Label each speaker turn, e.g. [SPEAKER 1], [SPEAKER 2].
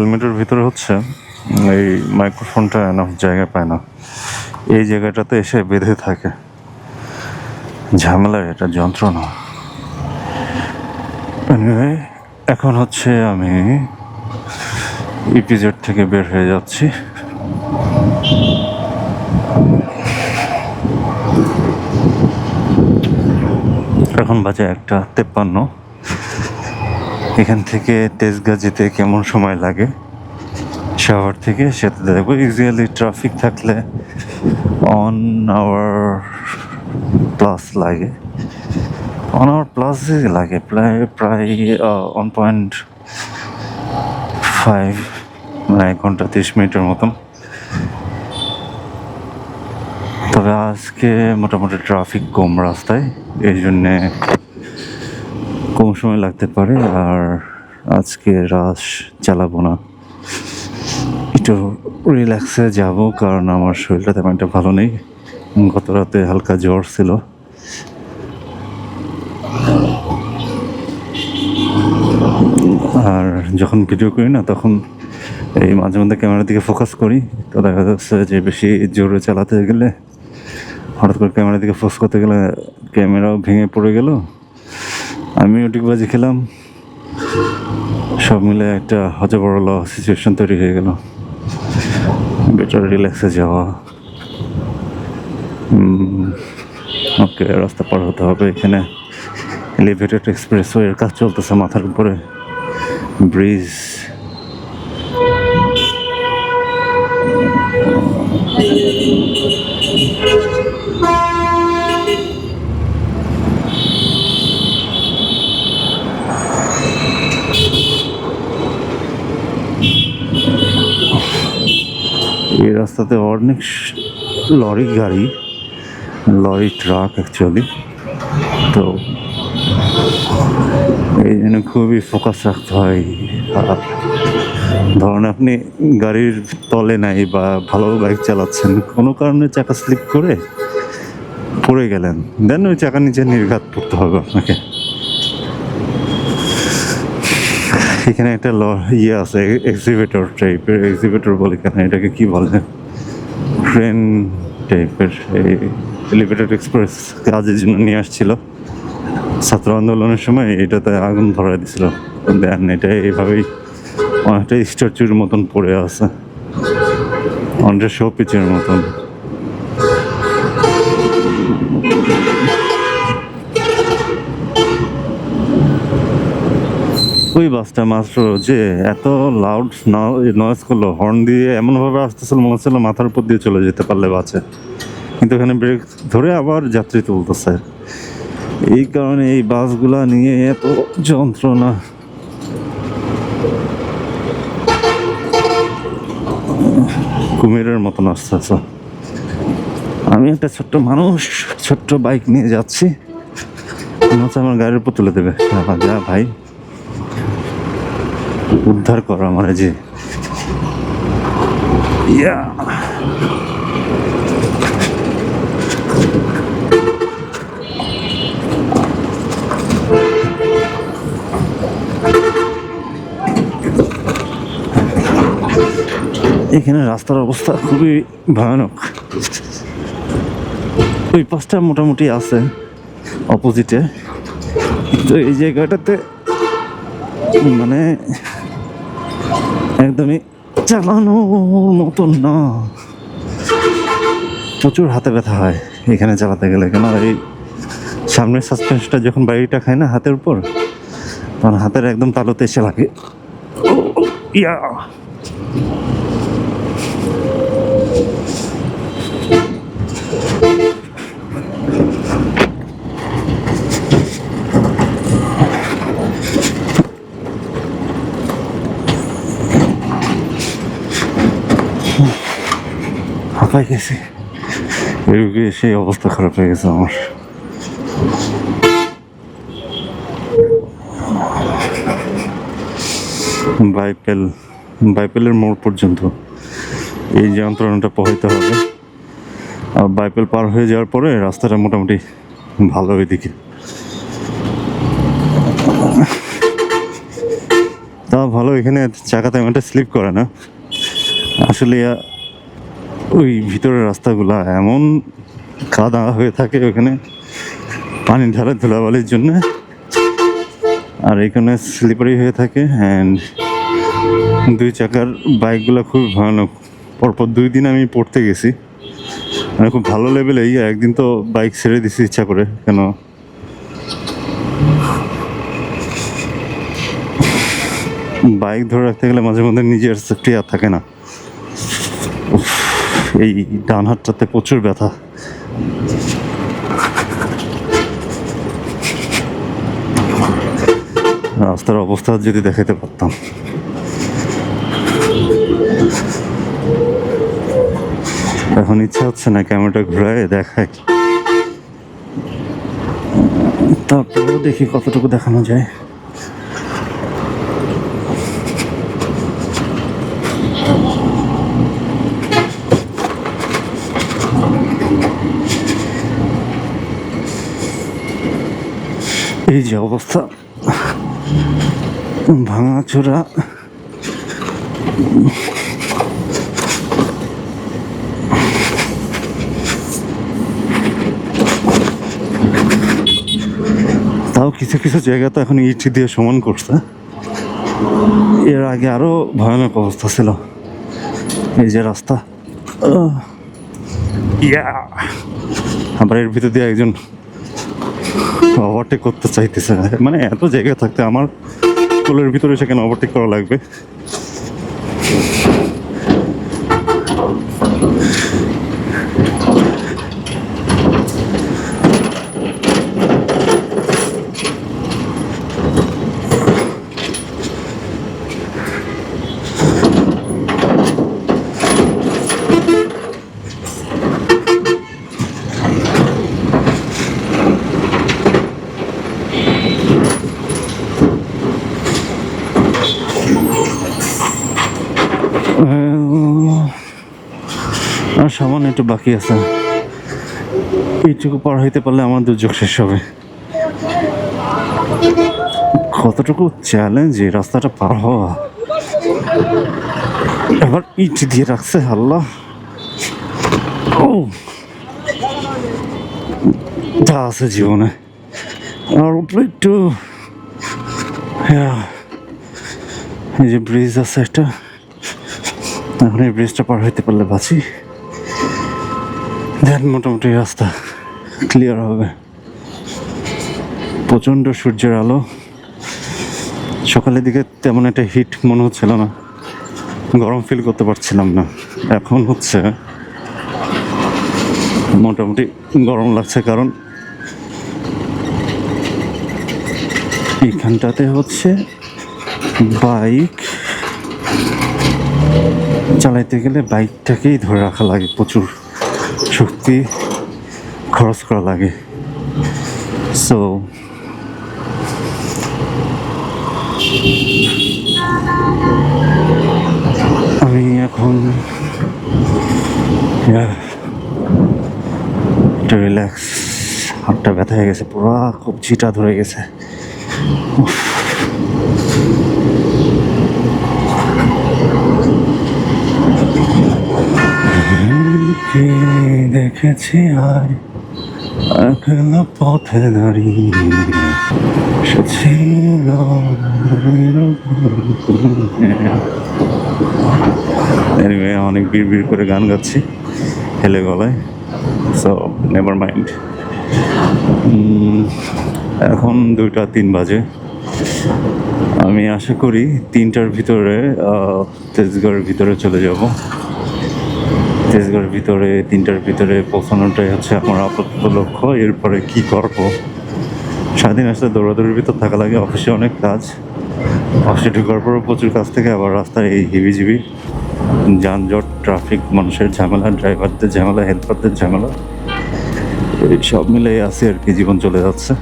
[SPEAKER 1] হেলমেটের ভিতরে হচ্ছে এই মাইক্রোফোনটা এনাফ জায়গা পায় না, এই জায়গাটাতে এসে বেঁধে থাকে। ঝামেলার এটা যন্ত্রণা। এখন হচ্ছে আমি ইপিজেড থেকে বের হয়ে যাচ্ছি। এখন বাজে 1:53। এখান থেকে তেজগাঁ যেতে কেমন সময় লাগে শহর থেকে সেটা দেখবো। ইউজুয়ালি ট্রাফিক থাকলে 1 hour প্লাস লাগে, 1 hour প্লাসই লাগে, প্রায় 1.5 মানে 1 ঘন্টা 30 মিনিটের মতন। তবে আজকে মোটামুটি ট্রাফিক কম রাস্তায়, এই জন্যে কম সময় লাগতে পারে। আর আজকে রাশ চালাবো না, একটু রিল্যাক্সে যাব, কারণ আমার শরীরটা তেমন একটা ভালো নেই। গত রাতে হালকা জ্বর ছিল। আর যখন ভিডিও করি না তখন এই মাঝে মধ্যে ক্যামেরার দিকে ফোকাস করি, তো দেখা যাচ্ছে যে বেশি জোরে চালাতে গেলে হঠাৎ করে ক্যামেরার দিকে ফোকাস করতে গেলে ক্যামেরাও ভেঙে পড়ে গেল, আমিও ডিগবাজি খেলাম, সব মিলে একটা হজবরল সিচুয়েশন তৈরি হয়ে গেল। বেটার রিল্যাক্সে যাওয়া। ওকে, রাস্তা পার হতে হবে। এখানে এলিভেটেড এক্সপ্রেসওয়ের কাজ চলতেছে মাথার উপরে, ব্রিজ। এই রাস্তাতে অনেক লরি গাড়ি, লরি ট্রাক অ্যাকচুয়ালি, তো এই জন্য খুবই ফোকাস রাখতে হয়। ধরুন আপনি গাড়ির তলে নাই বা ভালো বাইক চালাচ্ছেন, কোনো কারণে চাকা স্লিপ করে পড়ে গেলেন, দেন ওই চাকা নিচে নির্ঘাত পড়তে হবে আপনাকে। এখানে একটা ইয়ে আছে, এক্সিবিটর টাইপের, এক্সিবিটর বলে কেন, এটাকে কি বলে, ট্রেন টাইপের। এই এলিভেটেড এক্সপ্রেস কাজের জন্য নিয়ে আসছিল ছাত্র আন্দোলনের সময়, এটাতে আগুন ধরাই দিছিল। দেন এটা এইভাবেই অনেকটা স্ট্যাচুর মতন পড়ে আছে, অনেকটা শো পিচের মতন। ওই বাসটা মাত্র যে এত লাউড নয়েজ করলো, হর্ন দিয়ে এমনভাবে আসতেছিল মনে হচ্ছিল মাথার উপর দিয়ে চলে যেতে পারলে বাঁচে, কিন্তু এখানে ব্রেক ধরে আবার যাত্রী তুলতেছে। এই কারণে এই বাসগুলা নিয়ে এত যন্ত্রণা। কুমিরের মতন আসতেছে। আমি একটা ছোট্ট মানুষ, ছোট্ট বাইক নিয়ে যাচ্ছি, মনে হচ্ছে আমার গাড়ির উপর তুলে দেবে। যা ভাই, উদ্ধার কর আমার। যে ইয়া এখানে রাস্তার অবস্থা খুবই ভয়ানক। ওই পাশটা মোটামুটি আছে অপোজিটে, তো এই জায়গাটাতে মানে একদমই চালানোর মতন না, প্রচুর হাতে ব্যথা হয় এখানে চালাতে গেলে। কেন এই সামনের সাসপেন্সটা যখন বাড়িটা খায় না হাতের উপর, তখন হাতের একদম তালুতে এসে লাগে। ইয়া হাঁপাই গেছি, এরকম সেই অবস্থা খারাপ হয়ে গেছে আমার। বাইপেলের মোড় পর্যন্ত এই যন্ত্রণাটা পোহাইতে হবে। আর বাইপেল পার হয়ে যাওয়ার পরে রাস্তাটা মোটামুটি ভালো ওইদিকে। তা ভালো, এখানে চাকা তেমন একটা স্লিপ করে না আসলে। ওই ভিতরের রাস্তাগুলা এমন কাদা হয়ে থাকে ওখানে, পানি ঢালে ধুলাবালির জন্য, আর এখানে স্লিপারি হয়ে থাকে। অ্যান্ড দুই চাকার বাইকগুলো খুব ভয়ানক। পরপর 2 দিন আমি পড়তে গেছি, মানে খুব ভালো লেভেলেই। একদিন তো বাইক ছেড়ে দিছি ইচ্ছা করে, কেন বাইক ধরে রাখতে গেলে মাঝে মধ্যে নিজের সেফটি আর থাকে না। উফ, এই ডান হাতটাতে প্রচুর ব্যথা। রাস্তার অবস্থা যদি দেখাতে পারতাম। এখন ইচ্ছা হচ্ছে না ক্যামেরাটা ঘুরায় দেখায়, তারপরেও দেখি কতটুকু দেখানো যায়। এই যে অবস্থা, ভাঙাচোরা। তাও কিছু কিছু জায়গা তো এখন ইট দিয়ে সমান করছে, এর আগে আরো ভয়ানক অবস্থা ছিল। এই যে রাস্তা, আবার এর ভিতর দিয়ে একজন ওভারটেক করতে চাইতেছে, মানে এত জায়গা থাকতে আমার স্কুলের ভিতরে সেখানে ওভারটেক করা লাগবে। আর সামান্য একটু বাকি আছে, এইটুকু পার হইতে পারলে আমার দুর্যোগ শেষ হবে। কতটুকু চ্যালেঞ্জ এই রাস্তাটা পার হওয়া। এবার ইট দিয়ে রাখছে, আল্লাহ। ও যা আছে জীবনে, আর উপরে একটু এই যে ব্রিজ আছে একটা, এখন এই ব্রিজটা পার হইতে পারলে বাঁচি, দেন মোটামুটি রাস্তা ক্লিয়ার হবে। প্রচণ্ড সূর্যের আলো, সকালের দিকে তেমন একটা হিট মনে হচ্ছিল না, গরম ফিল করতে পারছিলাম না। এখন হচ্ছে মোটামুটি গরম লাগছে, কারণ এইখানটাতে হচ্ছে বাইক চালাইতে গেলে বাইকটাকেই ধরে রাখা লাগে, প্রচুর শক্তি খরচ করা লাগে। সো আমি এখন একটু রিল্যাক্স, হাতটা ব্যথা হয়ে গেছে, পুরা কবজিটা ধরে গেছে। দেখেছি আর একলা পথে দাঁড়িয়ে ছিল। অনেক বিড় করে গান গাচ্ছি হেলে গলায়, সো নেভার মাইন্ড। এখন 2টা 3 বাজে। আমি আশা করি 3টার ভিতরে তেজগাঁওয়ের ভিতরে চলে যাব। তেজগাঁওয়ের ভিতরে 3টার ভিতরে পৌঁছানোটাই হচ্ছে আমার আপাতত লক্ষ্য। এরপরে কি করব, সারাদিন আসলে দৌড়াদৌড়ির ভিতর থাকা লাগে, অফিসে অনেক কাজ, অফিসে ঢোকার পরও প্রচুর কাজ থেকে, আবার রাস্তায় এই হিবিজিবি যানজট, ট্রাফিক, মানুষের ঝামেলা, ড্রাইভারদের ঝামেলা, হেল্পারদের ঝামেলা, এই সব মিলে আছে আর কি, জীবন চলে যাচ্ছে।